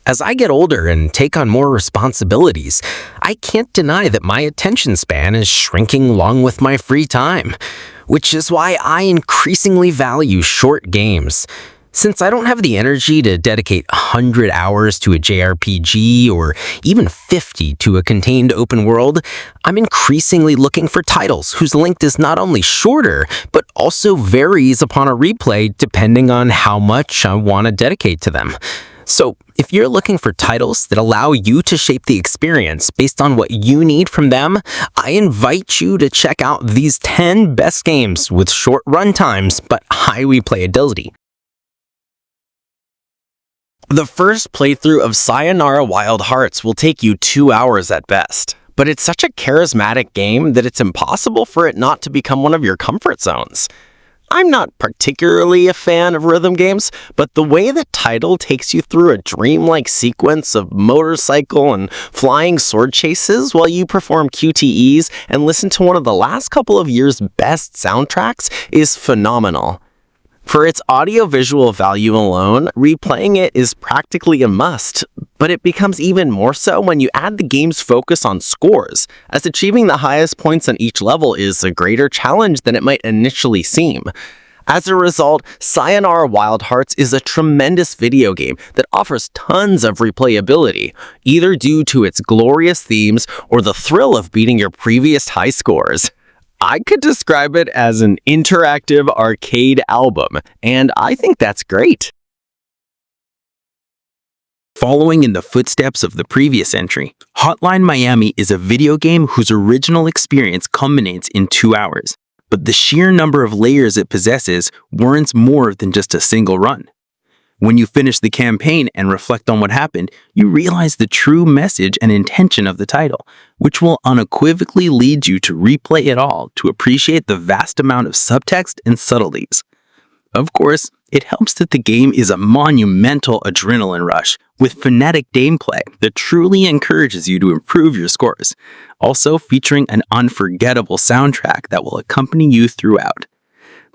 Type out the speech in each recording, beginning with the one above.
As I get older and take on more responsibilities, I can't deny that my attention span is shrinking along with my free time, which is why I increasingly value short games. Since I don't have the energy to dedicate 100 hours to a JRPG or even 50 to a contained open world, I'm increasingly looking for titles whose length is not only shorter, but also varies upon a replay depending on how much I want to dedicate to them. So, if you're looking for titles that allow you to shape the experience based on what you need from them, I invite you to check out these 10 best games with short runtimes but high replayability. The first playthrough of Sayonara Wild Hearts will take you 2 hours at best, but it's such a charismatic game that it's impossible for it not to become one of your comfort zones. I'm not particularly a fan of rhythm games, but the way the title takes you through a dreamlike sequence of motorcycle and flying sword chases while you perform QTEs and listen to one of the last couple of years' best soundtracks is phenomenal. For its audio-visual value alone, replaying it is practically a must, but it becomes even more so when you add the game's focus on scores, as achieving the highest points on each level is a greater challenge than it might initially seem. As a result, Sayonara Wild Hearts is a tremendous video game that offers tons of replayability, either due to its glorious themes or the thrill of beating your previous high scores. I could describe it as an interactive arcade album, and I think that's great. Following in the footsteps of the previous entry, Hotline Miami is a video game whose original experience culminates in 2 hours, but the sheer number of layers it possesses warrants more than just a single run. When you finish the campaign and reflect on what happened, you realize the true message and intention of the title, which will unequivocally lead you to replay it all to appreciate the vast amount of subtext and subtleties. Of course, it helps that the game is a monumental adrenaline rush with frenetic gameplay that truly encourages you to improve your scores, also featuring an unforgettable soundtrack that will accompany you throughout.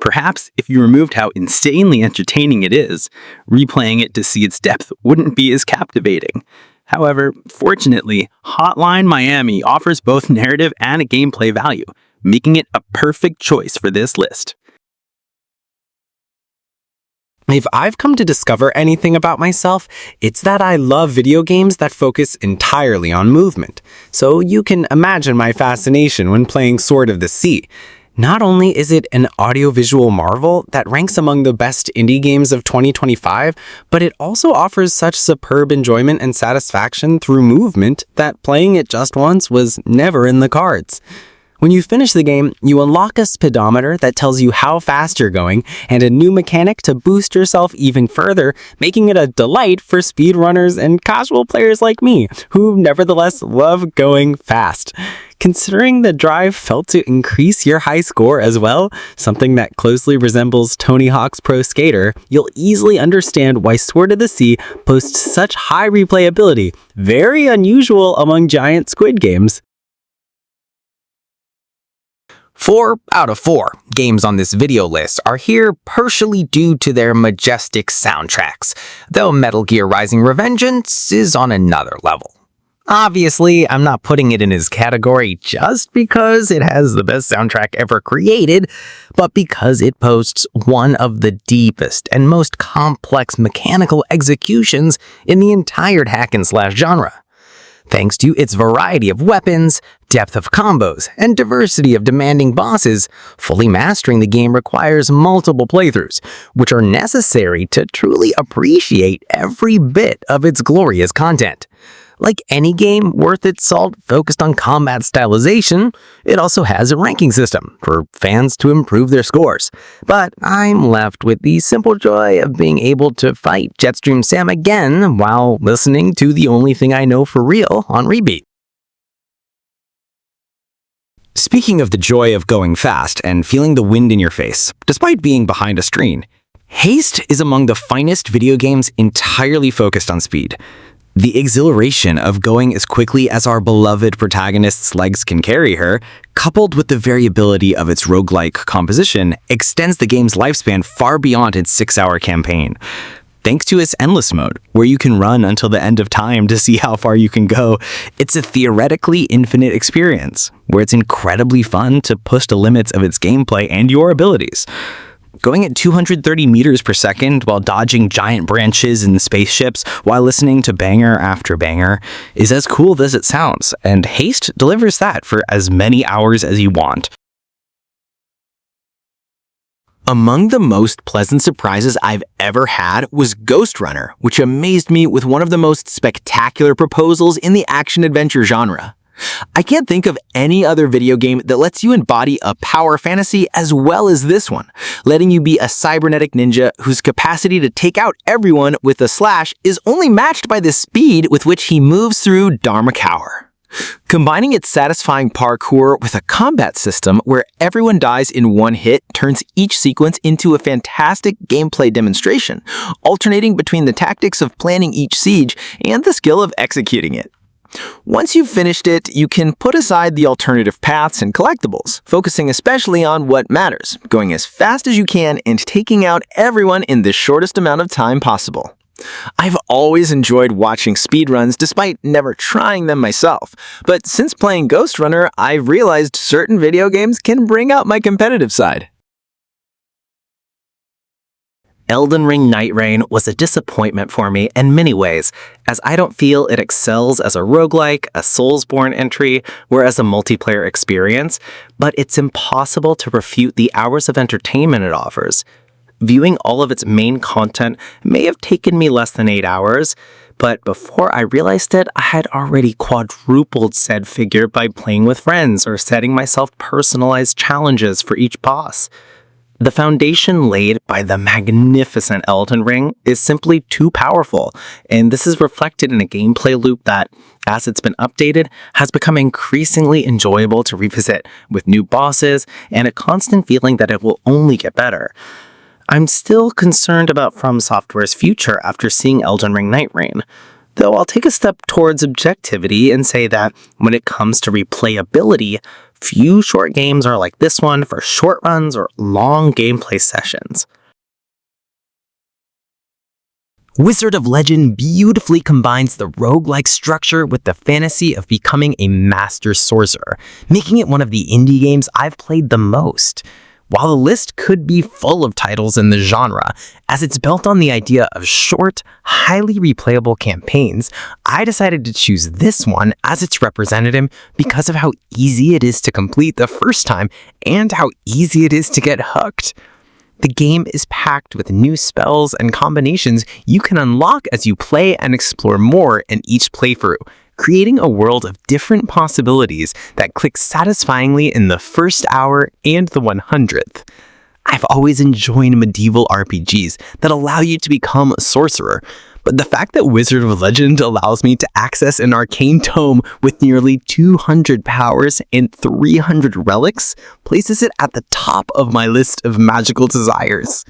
Perhaps if you removed how insanely entertaining it is, replaying it to see its depth wouldn't be as captivating. However, fortunately, Hotline Miami offers both narrative and gameplay value, making it a perfect choice for this list. If I've come to discover anything about myself, it's that I love video games that focus entirely on movement. So you can imagine my fascination when playing Sword of the Sea. Not only is it an audiovisual marvel that ranks among the best indie games of 2025, but it also offers such superb enjoyment and satisfaction through movement that playing it just once was never in the cards. When you finish the game, you unlock a speedometer that tells you how fast you're going and a new mechanic to boost yourself even further, making it a delight for speedrunners and casual players like me, who nevertheless love going fast. Considering the drive felt to increase your high score as well, something that closely resembles Tony Hawk's Pro Skater, you'll easily understand why Sword of the Sea boasts such high replayability, very unusual among giant Squid games. 4 out of 4 games on this video list are here partially due to their majestic soundtracks, though Metal Gear Rising: Revengeance is on another level. Obviously, I'm not putting it in his category just because it has the best soundtrack ever created, but because it boasts one of the deepest and most complex mechanical executions in the entire hack-and-slash genre. Thanks to its variety of weapons, depth of combos, and diversity of demanding bosses, fully mastering the game requires multiple playthroughs, which are necessary to truly appreciate every bit of its glorious content. Like any game worth its salt focused on combat stylization, it also has a ranking system for fans to improve their scores. But I'm left with the simple joy of being able to fight Jetstream Sam again while listening to the only thing I know for real on repeat. Speaking of the joy of going fast and feeling the wind in your face, despite being behind a screen, Haste is among the finest video games entirely focused on speed. The exhilaration of going as quickly as our beloved protagonist's legs can carry her, coupled with the variability of its roguelike composition, extends the game's lifespan far beyond its 6-hour campaign. Thanks to its endless mode, where you can run until the end of time to see how far you can go, it's a theoretically infinite experience, where it's incredibly fun to push the limits of its gameplay and your abilities. Going at 230 meters per second while dodging giant branches and spaceships while listening to banger after banger is as cool as it sounds, and Haste delivers that for as many hours as you want. Among the most pleasant surprises I've ever had was GhostRunner, which amazed me with one of the most spectacular proposals in the action-adventure genre. I can't think of any other video game that lets you embody a power fantasy as well as this one, letting you be a cybernetic ninja whose capacity to take out everyone with a slash is only matched by the speed with which he moves through Dharmakaur. Combining its satisfying parkour with a combat system where everyone dies in one hit turns each sequence into a fantastic gameplay demonstration, alternating between the tactics of planning each siege and the skill of executing it. Once you've finished it, you can put aside the alternative paths and collectibles, focusing especially on what matters, going as fast as you can and taking out everyone in the shortest amount of time possible. I've always enjoyed watching speedruns despite never trying them myself, but since playing GhostRunner, I've realized certain video games can bring out my competitive side. Elden Ring Nightreign was a disappointment for me in many ways, as I don't feel it excels as a roguelike, a Soulsborne entry, or as a multiplayer experience, but it's impossible to refute the hours of entertainment it offers. Viewing all of its main content may have taken me less than 8 hours, but before I realized it, I had already quadrupled said figure by playing with friends or setting myself personalized challenges for each boss. The foundation laid by the magnificent Elden Ring is simply too powerful, and this is reflected in a gameplay loop that, as it's been updated, has become increasingly enjoyable to revisit with new bosses and a constant feeling that it will only get better. I'm still concerned about From Software's future after seeing Elden Ring Nightreign, though I'll take a step towards objectivity and say that when it comes to replayability, few short games are like this one for short runs or long gameplay sessions. Wizard of Legend beautifully combines the roguelike structure with the fantasy of becoming a master sorcerer, making it one of the indie games I've played the most. While the list could be full of titles in the genre, as it's built on the idea of short, highly replayable campaigns, I decided to choose this one as its representative because of how easy it is to complete the first time and how easy it is to get hooked. The game is packed with new spells and combinations you can unlock as you play and explore more in each playthrough, creating a world of different possibilities that click satisfyingly in the first hour and the 100th. I've always enjoyed medieval RPGs that allow you to become a sorcerer, but the fact that Wizard of Legend allows me to access an arcane tome with nearly 200 powers and 300 relics places it at the top of my list of magical desires.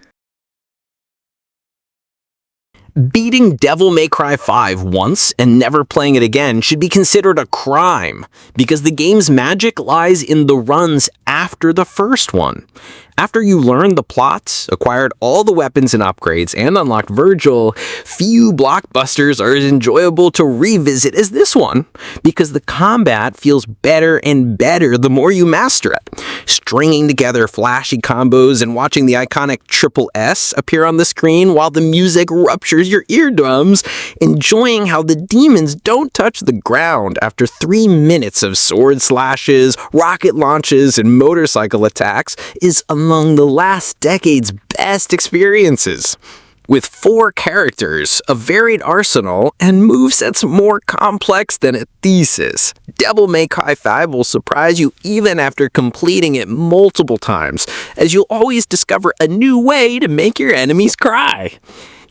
Beating Devil May Cry 5 once and never playing it again should be considered a crime, because the game's magic lies in the runs after the first one. After you learned the plots, acquired all the weapons and upgrades, and unlocked Virgil, few blockbusters are as enjoyable to revisit as this one, because the combat feels better and better the more you master it. Stringing together flashy combos and watching the iconic Triple S appear on the screen while the music ruptures your eardrums, enjoying how the demons don't touch the ground after 3 minutes of sword slashes, rocket launches, and motorcycle attacks is among the last decade's best experiences. With 4 characters, a varied arsenal, and movesets more complex than a thesis, Devil May Cry 5 will surprise you even after completing it multiple times, as you'll always discover a new way to make your enemies cry.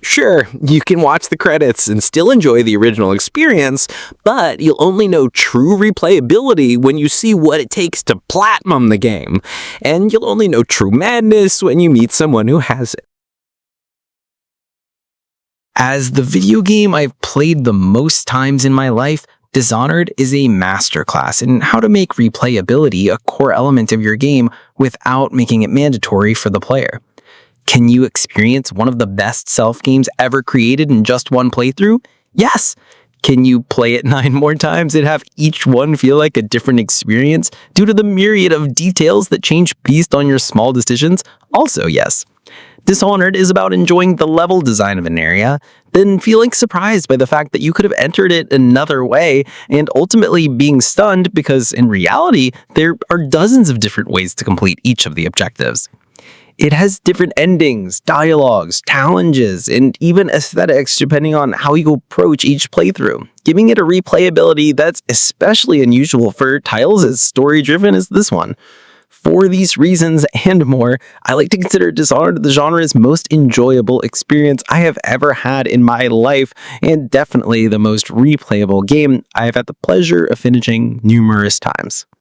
Sure, you can watch the credits and still enjoy the original experience, but you'll only know true replayability when you see what it takes to platinum the game, and you'll only know true madness when you meet someone who has it. As the video game I've played the most times in my life, Dishonored is a masterclass in how to make replayability a core element of your game without making it mandatory for the player. Can you experience one of the best self games ever created in just one playthrough? Yes! Can you play it 9 more times and have each one feel like a different experience due to the myriad of details that change based on your small decisions? Also, yes. Dishonored is about enjoying the level design of an area, then feeling surprised by the fact that you could have entered it another way, and ultimately being stunned because in reality, there are dozens of different ways to complete each of the objectives. It has different endings, dialogues, challenges, and even aesthetics depending on how you approach each playthrough, giving it a replayability that's especially unusual for titles as story-driven as this one. For these reasons and more, I like to consider Dishonored the genre's most enjoyable experience I have ever had in my life, and definitely the most replayable game I have had the pleasure of finishing numerous times.